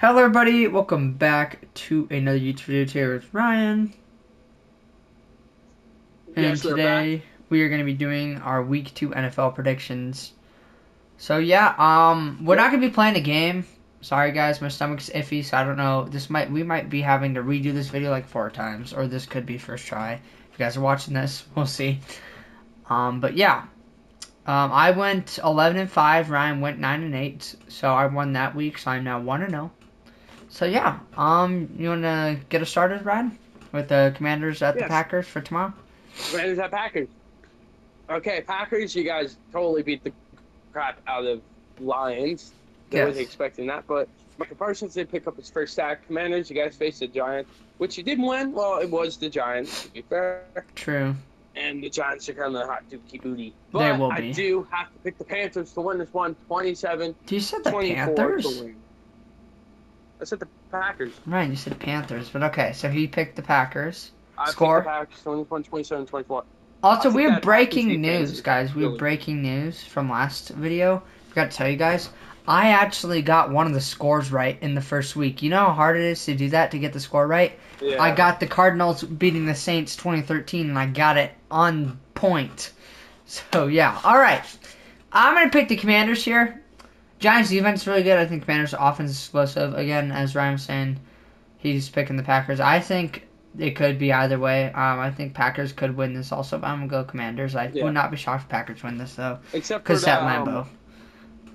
Hello everybody, welcome back to another YouTube video. Today with Ryan. And Yes, we're back. today we are going to be doing our week 2 NFL predictions. So yeah, we're not going to be playing a game. Sorry guys, my stomach's iffy, so I don't know. We might be having to redo this video like 4 times, or this could be first try. If you guys are watching this, we'll see. But yeah. I went 11-5, Ryan went 9-8, so I won that week, so I'm now 1-0. So yeah, you wanna get us started, Ryan, with the Commanders at the Yes, Packers for tomorrow? Commanders at Packers. Okay, Packers, you guys totally beat the crap out of Lions. Nobody Yes. expecting that, but Michael Parsons did pick up his first sack. Commanders, you guys faced the Giants, which you didn't win. Well, it was the Giants, to be fair. True. And the Giants are kind of hot dookie booty. They But will I be. do have to pick the Panthers to win this one, 27-24 You said the to Panthers? win. I said the Packers. Right, you said Panthers, but okay. So he picked the Packers. I picked the Score. Packers 21, 27, 24. Also, I think we have that Packers breaking defense news, is guys. We have really breaking news from last video. Forgot to tell you guys. I actually got one of the scores right in the first week. You know how hard it is to do that, to get the score right? Yeah. I got the Cardinals beating the Saints 2013, and I got it on point. So, yeah. All right. I'm going to pick the Commanders here. Giants defense is really good. I think Commanders offense is explosive. Again, as Ryan was saying, he's picking the Packers. I think it could be either way. I think Packers could win this also, but I'm going to go Commanders. I would not be shocked if Packers win this, though, Except for because that, at Lambeau.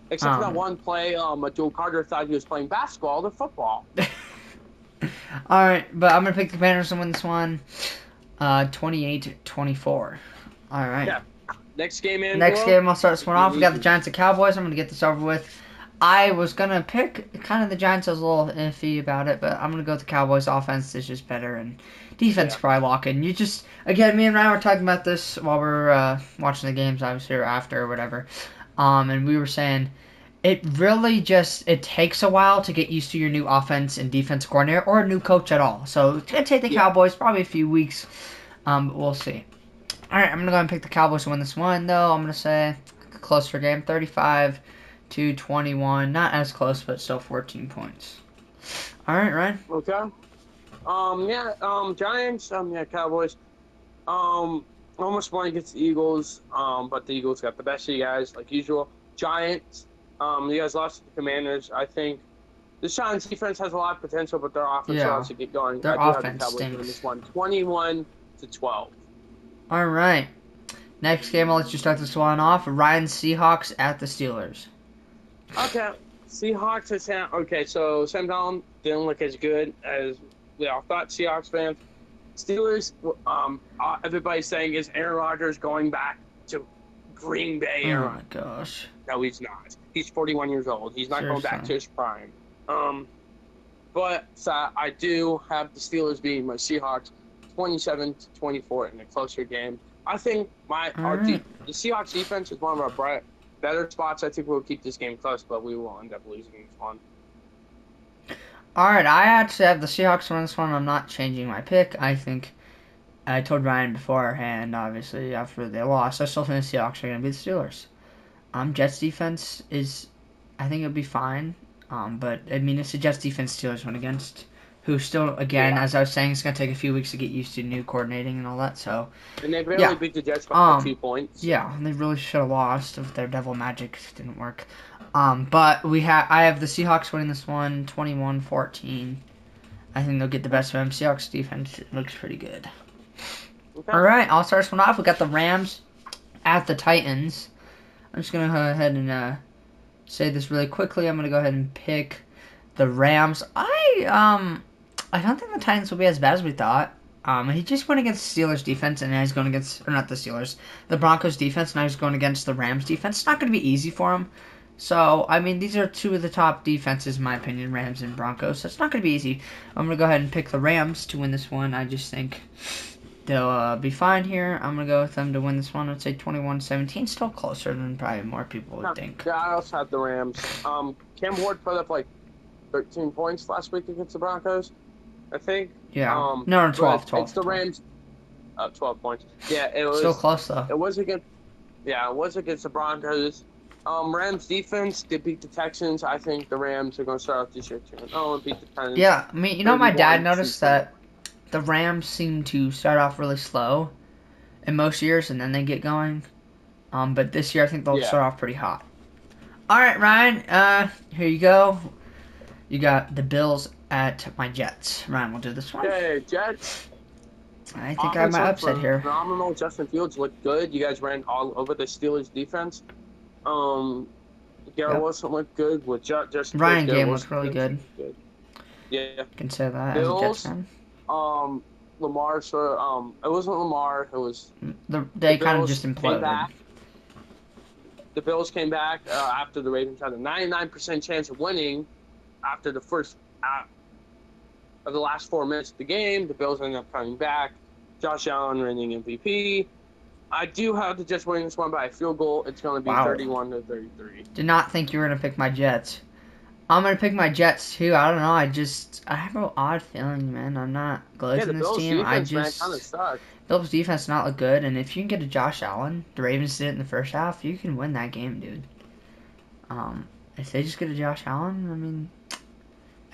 except for that one play, Joe Carter thought he was playing basketball or football. Alright, but I'm going to pick the Commanders to win this one. 28-24. Alright. Yeah. Next game, in. Next game, I'll start this one off. We got the Giants and Cowboys. I'm going to get this over with. I was going to pick kind of the Giants. I was a little iffy about it, but I'm going to go with the Cowboys. Offense is just better, and defense probably lock in. You just, again, me and Ryan were talking about this while we were watching the games, obviously, or after, or whatever. And we were saying it really it takes a while to get used to your new offense and defense coordinator or a new coach at all. So it's going to take the Cowboys probably a few weeks, but we'll see. All right, I'm going to go and pick the Cowboys to win this one, though. I'm going to say a closer game, 35-21. Not as close, but still 14 points. All right, Ryan. Okay. Giants. Cowboys. Almost won against the Eagles. But the Eagles got the best of you guys, like usual. Giants. You guys lost to the Commanders. I think the Giants defense has a lot of potential, but their offense will also get going. Their I do offense have the Cowboys stinks. this one, 21-12. All right. Next game, I'll let you start this one off. Ryan Seahawks at the Steelers. Okay. Seahawks is okay. So Sam Darnold didn't look as good as we all thought. Seahawks fans. Steelers. Everybody's saying is Aaron Rodgers going back to Green Bay? Oh my gosh. No, he's not. He's 41 years old. He's not going back to his prime. But I do have the Steelers beating my Seahawks 27-24 in a closer game. I think the Seahawks defense is one of our better spots. I think we'll keep this game close, but we will end up losing this one. Alright, I actually have the Seahawks win this one. I'm not changing my pick. I think I told Ryan beforehand, obviously, after they lost. I still think the Seahawks are going to beat the Steelers. Jets defense I think it'll be fine. But, I mean, it's the Jets defense Steelers went against, who still, again, as I was saying, it's going to take a few weeks to get used to new coordinating and all that, so. And they barely beat the Jets by 2 points. Yeah, they really should have lost if their devil magic didn't work. But I have the Seahawks winning this one, 21-14. I think they'll get the best of them. Seahawks defense looks pretty good. Okay. All right, I'll start this one off. We got the Rams at the Titans. I'm just gonna go ahead and say this really quickly. I'm gonna go ahead and pick the Rams. I don't think the Titans will be as bad as we thought. He just went against the Steelers defense, and now he's going against, or not the Steelers, the Broncos defense, and now he's going against the Rams defense. It's not going to be easy for him. So, I mean, these are two of the top defenses, in my opinion, Rams and Broncos, so it's not going to be easy. I'm going to go ahead and pick the Rams to win this one. I just think they'll be fine here. I'm going to go with them to win this one. I'd say 21-17, still closer than probably more people would think. Yeah, I also have the Rams. Cam Ward put up like 13 points last week against the Broncos, I think. Yeah. No, 12. It's the Rams. 12 points. Yeah, it was still close though. It was against the Broncos. Rams defense did beat the Texans. I think the Rams are going to start off this year 2-0 and beat the Titans. Yeah, I mean, my dad noticed 31-2. that the Rams seem to start off really slow in most years, and then they get going. But this year I think they'll start off pretty hot. All right, Ryan. Here you go. You got the Bills at my Jets. Ryan, we'll do this one. Okay, Jets. I think I have my upset here. Phenomenal. Justin Fields looked good. You guys ran all over the Steelers defense. Garrett Wilson looked good with just Ryan game was really good. Yeah, Can say that Bills, as a Jets fan. Lamar. So it wasn't Lamar. It was they kind of just imploded. The Bills came back after the Ravens had a 99% chance of winning after the first of the last 4 minutes of the game. The Bills ended up coming back. Josh Allen reigning MVP. I do have the Jets winning this one by a field goal. It's going to be 31-33. Did not think you were going to pick my Jets. I'm going to pick my Jets too. I don't know. I have an odd feeling, man. I'm not glazing this team. Defense, kind of suck. Bills defense not look good, and if you can get a Josh Allen, the Ravens did it in the first half, you can win that game, dude. If they just get a Josh Allen, I mean,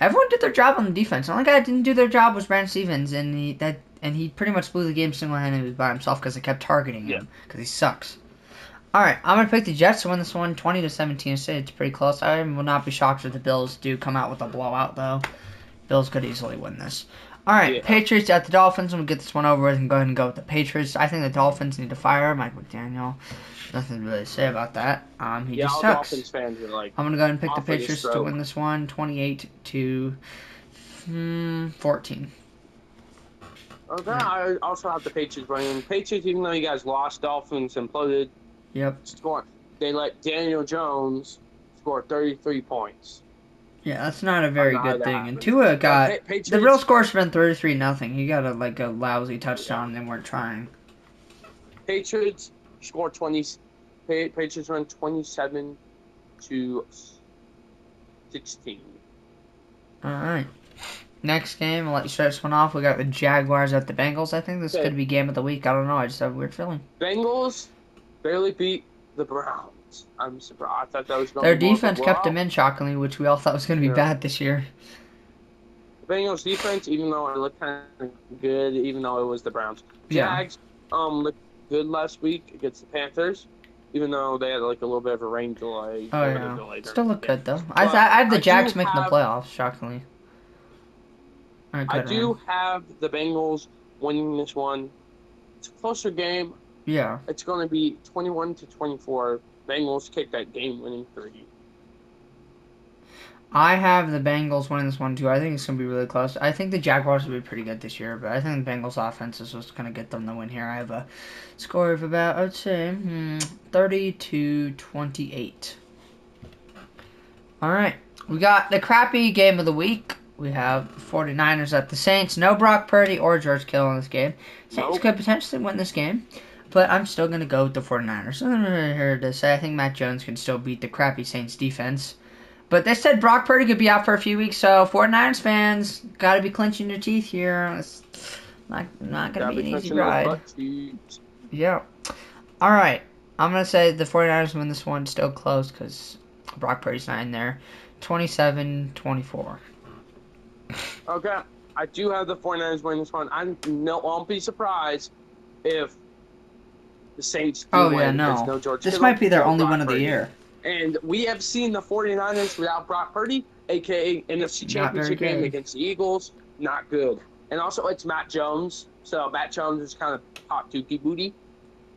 everyone did their job on the defense. The only guy that didn't do their job was Brandon Stevens, and he pretty much blew the game single-handedly by himself because they kept targeting him because he sucks. All right, I'm gonna pick the Jets to win this one, 20-17. I say it's pretty close. I will not be shocked if the Bills do come out with a blowout, though. Bills could easily win this. All right, Patriots at the Dolphins. I'm going to get this one over with and go ahead and go with the Patriots. I think the Dolphins need to fire Mike McDaniel. Nothing to really say about that. He just sucks. Dolphins fans are like, I'm going to go ahead and pick the Patriots to win this one, 28-14. Okay, I also have the Patriots winning. Patriots, even though you guys lost, Dolphins imploded. Yep. They let Daniel Jones score 33 points. Yeah, that's not a very good thing. And Tua got the real score should have been 33-0. He got a lousy touchdown and they weren't trying. Patriots scored 20. Patriots won 27-16. All right. Next game, I'll let you start this one off. We got the Jaguars at the Bengals. I think this could be game of the week. I don't know. I just have a weird feeling. Bengals barely beat the Browns. I'm surprised. I thought that was going Their defense kept them in, shockingly, which we all thought was going to be bad this year. The Bengals defense, even though it looked kind of good, even though it was the Browns. Jags looked good last week against the Panthers, even though they had like a little bit of a rain delay. Oh, yeah. Still look good, though. I had the Jags making the playoffs, shockingly. Right, I do have the Bengals winning this one. It's a closer game. Yeah. It's going to be 21-24. Bengals kick that game-winning 3. I have the Bengals winning this one, too. I think it's going to be really close. I think the Jaguars will be pretty good this year, but I think the Bengals offense is what's going to get them the win here. I have a score of about, I would say, 30-28. All right. We got the crappy game of the week. We have 49ers at the Saints. No Brock Purdy or George Kittle in this game. Saints could potentially win this game. But I'm still going to go with the 49ers. I'm here to say I think Matt Jones can still beat the crappy Saints defense. But they said Brock Purdy could be out for a few weeks, so 49ers fans got to be clenching your teeth here. It's not going to be an easy ride. Yeah. All right. I'm going to say the 49ers win this one. Still close because Brock Purdy's not in there. 27-24. Okay. I do have the 49ers winning this one. I won't be surprised if the Saints do win. No George this Kittle, might be their only win of the year. And we have seen the 49ers without Brock Purdy, a.k.a. NFC Championship game against the Eagles. Not good. And also, it's Matt Jones. So Matt Jones is kind of hot dookie booty.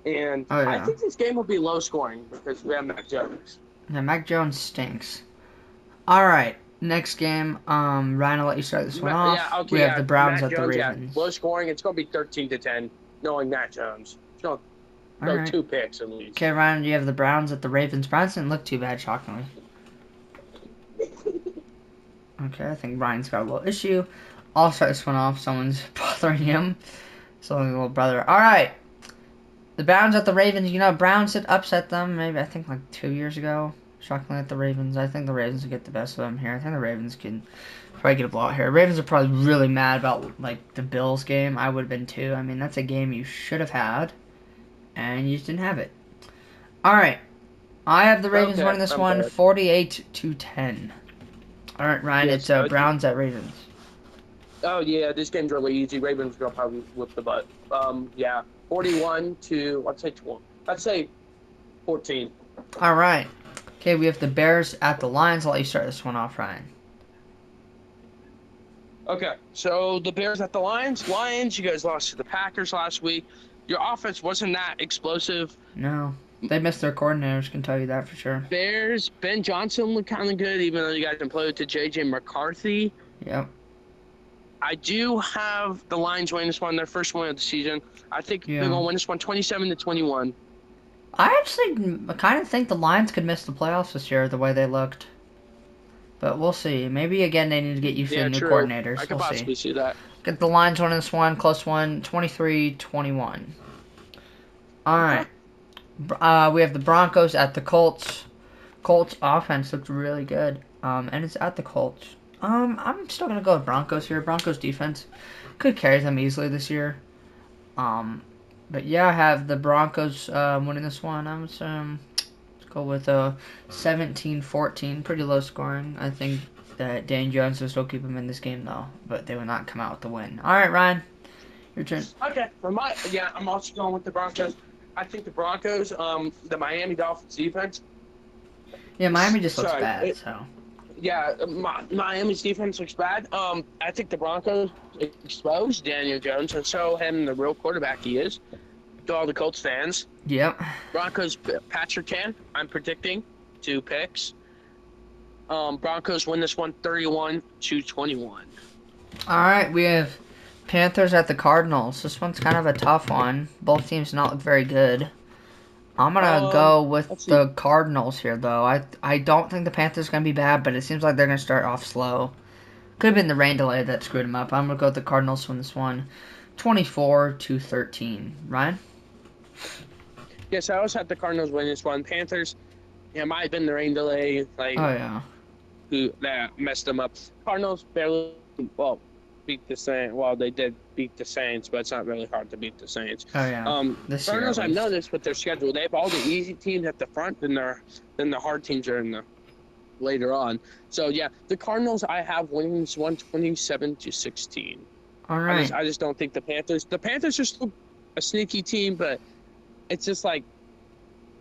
And I think this game will be low scoring because we have Matt Jones. Yeah, Mac Jones stinks. All right. Next game, Ryan, I'll let you start this one off. Yeah, okay, we have the Browns Matt at Jones, the Ravens. Low scoring, it's going to be 13-10, knowing Matt Jones. It's going to go 2 picks at least. Okay, Ryan, you have the Browns at the Ravens. Browns didn't look too bad, shockingly. Okay, I think Ryan's got a little issue. I'll start this one off. Someone's bothering him. Someone's little brother. All right. The Browns at the Ravens. You know, Browns had upset them maybe, I think, like 2 years ago. Shockingly at the Ravens. I think the Ravens will get the best of them here. I think the Ravens can probably get a blowout here. Ravens are probably really mad about, like, the Bills game. I would have been, too. I mean, that's a game you should have had. And you just didn't have it. All right. I have the Ravens Okay, winning this I'm one, bad. 48-10. All right, Ryan. Yes, It's Browns at Ravens. oh yeah, this game's really easy. Ravens gonna probably whip the butt. Yeah, 41 to let's say 12. Let's say 14. All right. Okay, we have the Bears at the Lions. I'll let you start this one off, Ryan. Okay, so the Bears at the Lions. Lions, you guys lost to the Packers last week. Your offense wasn't that explosive. No, they missed their coordinators. Can tell you that for sure. Bears, Ben Johnson looked kind of good, even though you guys imploded to J.J. McCarthy. Yep. I do have the Lions winning this one, their first win of the season. I think Yeah. they're gonna win this one, 27-21. I actually kind of think the Lions could miss the playoffs this year the way they looked. But we'll see. Maybe again they need to get used to the new True. coordinators. I could We'll possibly see that. Get the Lions winning this one, close one, 23-21. All right. We have the Broncos at the Colts. Colts offense looked really good. And it's at the Colts. I'm still gonna go with Broncos here. Broncos defense could carry them easily this year. But yeah, I have the Broncos winning this one. Let's go with 17-14. Pretty low scoring. I think that Dan Jones will still keep them in this game though, but they will not come out with the win. All right, Ryan, your turn. Okay, I'm also going with the Broncos. I think the Broncos, the Miami Dolphins defense. Yeah, Miami just looks Sorry, bad. So Yeah, Miami's defense looks bad. I think the Broncos exposed Daniel Jones and show him the real quarterback he is. To all the Colts fans, yep. Broncos Patrick Can. I'm predicting 2 picks. Broncos win this one 31-21. All right, we have Panthers at the Cardinals. This one's kind of a tough one. Both teams not look very good. I'm gonna go with the Cardinals here, though. I don't think the Panthers gonna be bad, but it seems like they're gonna start off slow. Could have been the rain delay that screwed them up. I'm gonna go with the Cardinals to win this one, 24-13. Ryan? Yes, I also have the Cardinals win this one. Panthers, it might have been the rain delay, who that messed them up. Cardinals barely, beat the Saints. Well, they did beat the Saints, but it's not really hard to beat the Saints. Oh yeah. Cardinals, I've noticed with their schedule, they have all the easy teams at the front, then the hard teams are in the later on. So yeah, the Cardinals I have winning this one 27-16. All right. I just don't think the Panthers. The Panthers are still a sneaky team, but it's just like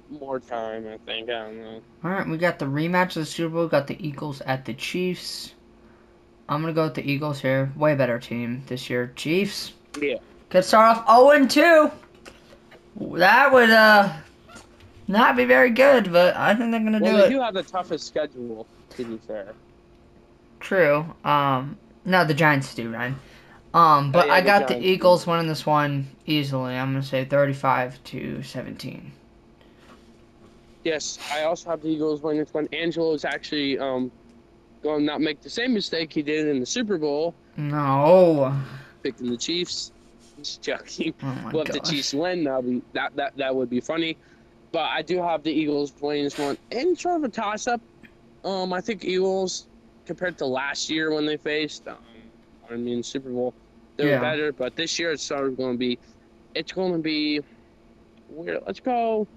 more time. I think I don't know. All right, we got the rematch of the Super Bowl. We got the Eagles at the Chiefs. I'm gonna go with the Eagles here. Way better team this year. Chiefs. Yeah. Could start off 0-2. That would not be very good, but I think they're gonna do it. They do have the toughest schedule, to be fair. True. No, the Giants do, Ryan. But I got the Eagles winning this one easily. I'm gonna say 35-17. Yes, I also have the Eagles winning this one. Angelo is actually going to not make the same mistake he did in the Super Bowl. No. Picking the Chiefs. Just joking. Oh my Well, if the Chiefs win, that would be funny. But I do have the Eagles winning this one. And sort of a toss-up. I think Eagles, compared to last year when they faced, Super Bowl, they were better. But this year it's sort of going to be, weird. Let's go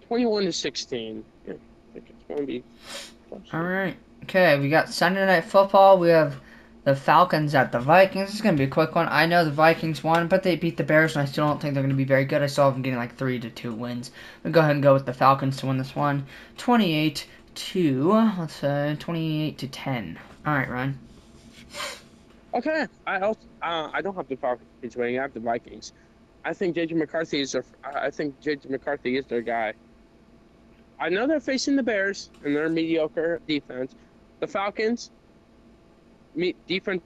21-16. Yeah, I think it's going to be close. All right. Okay, we got Sunday Night Football. We have the Falcons at the Vikings. This is going to be a quick one. I know the Vikings won, but they beat the Bears, and I still don't think they're going to be very good. I still have them getting like 3-2 wins. We'll go ahead and go with the Falcons to win this one. 28-10. All right, Ryan. Okay. I don't have the Falcons winning. I have the Vikings. I think J.J. McCarthy is their guy. I know they're facing the Bears, and they're mediocre defense. The Falcons, defense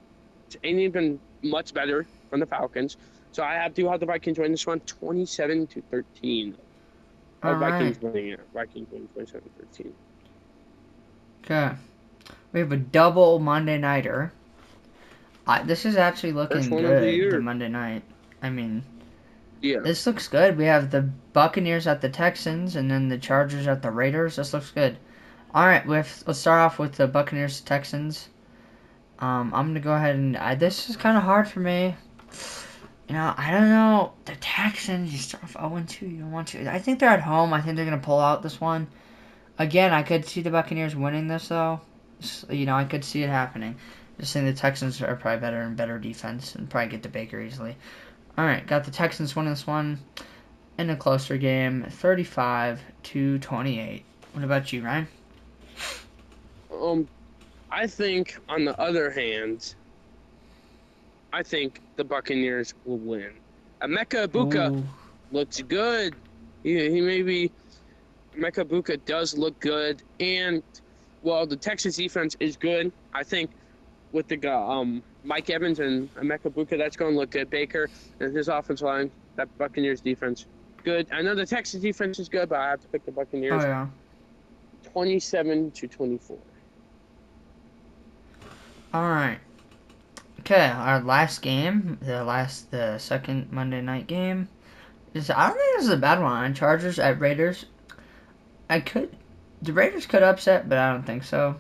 ain't even much better from the Falcons. So I do have the Vikings winning this one 27-13. Vikings winning it. Vikings winning 27-13. Okay. We have a double Monday Nighter. This is actually looking good, the Monday night. I mean, yeah. This looks good. We have the Buccaneers at the Texans, and then the Chargers at the Raiders. This looks good. All right, let's start off with the Buccaneers Texans. I'm gonna go ahead and this is kind of hard for me. I don't know. The Texans, you start off 0-2. You don't want to. I think they're at home. I think they're going to pull out this one. Again, I could see the Buccaneers winning this, though. I could see it happening. Just saying the Texans are probably better defense and probably get to Baker easily. All right, got the Texans winning this one in a closer game, 35-28. What about you, Ryan? I think, on the other hand, I think the Buccaneers will win. Emeka Egbuka looks good. He maybe Emeka Egbuka does look good, and while the Texas defense is good, I think with the Mike Evans and Emeka Egbuka, that's going to look good. Baker and his offensive line, that Buccaneers defense, good. I know the Texas defense is good, but I have to pick the Buccaneers. Oh yeah. 27-24. All right. Okay, our last game, the second Monday night game, I don't think this is a bad one. Chargers at Raiders. The Raiders could upset, but I don't think so.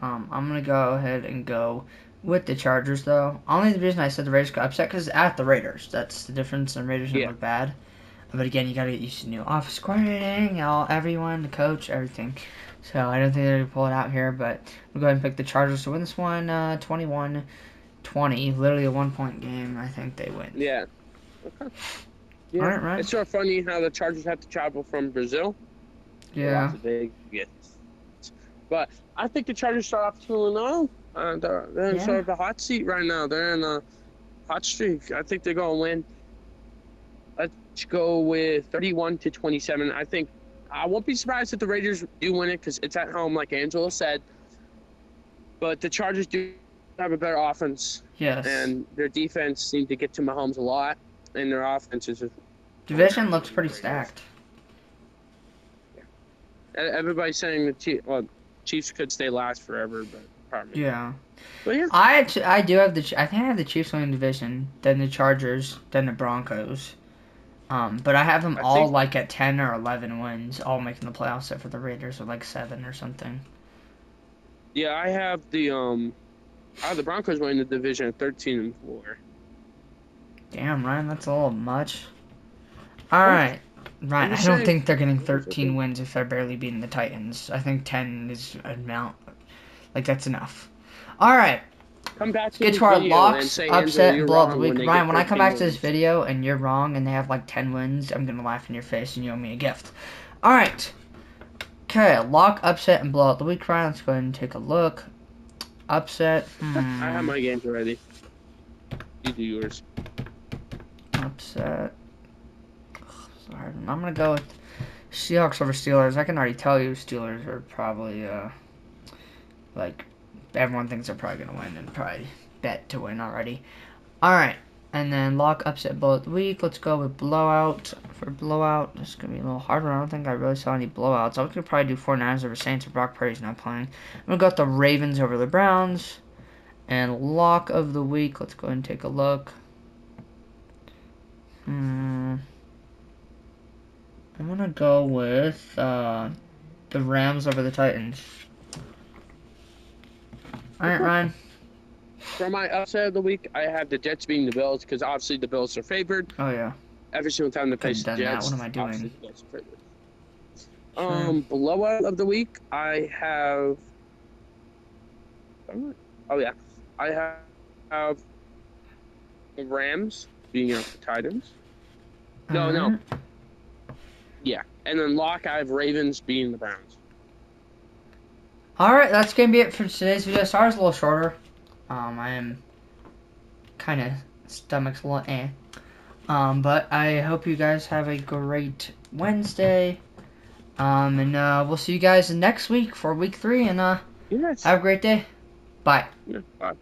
I'm gonna go ahead and go with the Chargers, though. Only the reason I said the Raiders could upset because at the Raiders, that's the difference. The Raiders don't look bad, but again, you gotta get used to new office coordinating, everyone, the coach, everything. So I don't think they're gonna pull it out here, but we'll go ahead and pick the Chargers to win this one, 21-20, literally a 1-point game. I think they win. Yeah. Okay. Yeah. All right. It's sort of funny how the Chargers have to travel from Brazil. Yeah. But I think the Chargers start off 2-0. They're in sort of the hot seat right now. They're in a hot streak. I think they're going to win. Let's go with 31-27. I won't be surprised if the Raiders do win it because it's at home, like Angela said. But the Chargers do have a better offense. Yes. And their defense seems to get to Mahomes a lot, and their offense is just... Division looks pretty stacked. Everybody's saying the Chiefs could stay last forever, but probably. Yeah. But yeah. I do have I think I have the Chiefs winning division, then the Chargers, then the Broncos. But I have them all like at 10 or 11 wins, all making the playoffs, except for the Raiders with like 7 or something. Yeah, I have the Broncos winning the division at 13-4. Damn, Ryan, that's a little much. All right. Right, I don't think they're getting 13 wins if they're barely beating the Titans. I think 10 is an amount. Like, that's enough. All right. Come back to get to our locks, upset, and blow up the week. Ryan, when I come back to this video and you're wrong and they have like 10 wins, I'm going to laugh in your face and you owe me a gift. All right. Okay, lock, upset, and blow up the week, Ryan. Let's go ahead and take a look. Upset. I have my games already. You do yours. Upset. Sorry, I'm going to go with Seahawks over Steelers. I can already tell you Steelers are probably, like, everyone thinks they're probably going to win and probably bet to win already. Alright, and then lock, upset, blow of the week. Let's go with blowout. For blowout, this is going to be a little harder. I don't think I really saw any blowouts. I could probably do 49ers over Saints if Brock Purdy's not playing. I'm going to go with the Ravens over the Browns. And lock of the week, let's go ahead and take a look. I'm going to go with the Rams over the Titans. Alright, Ryan. For my upset of the week, I have the Jets beating the Bills because obviously the Bills are favored. Oh, yeah. Every single time they face the Jets. What am I doing? The Bills are favored. Blowout of the week, I have... Oh, yeah. I have the Rams beating up the Titans. No. Yeah. And then lock, I have Ravens beating the Browns. Alright, that's going to be it for today's video. Sorry it's a little shorter. I am kind of stomach's a little but I hope you guys have a great Wednesday. And we'll see you guys next week for week 3. And yes. Have a great day. Bye. Yeah, bye.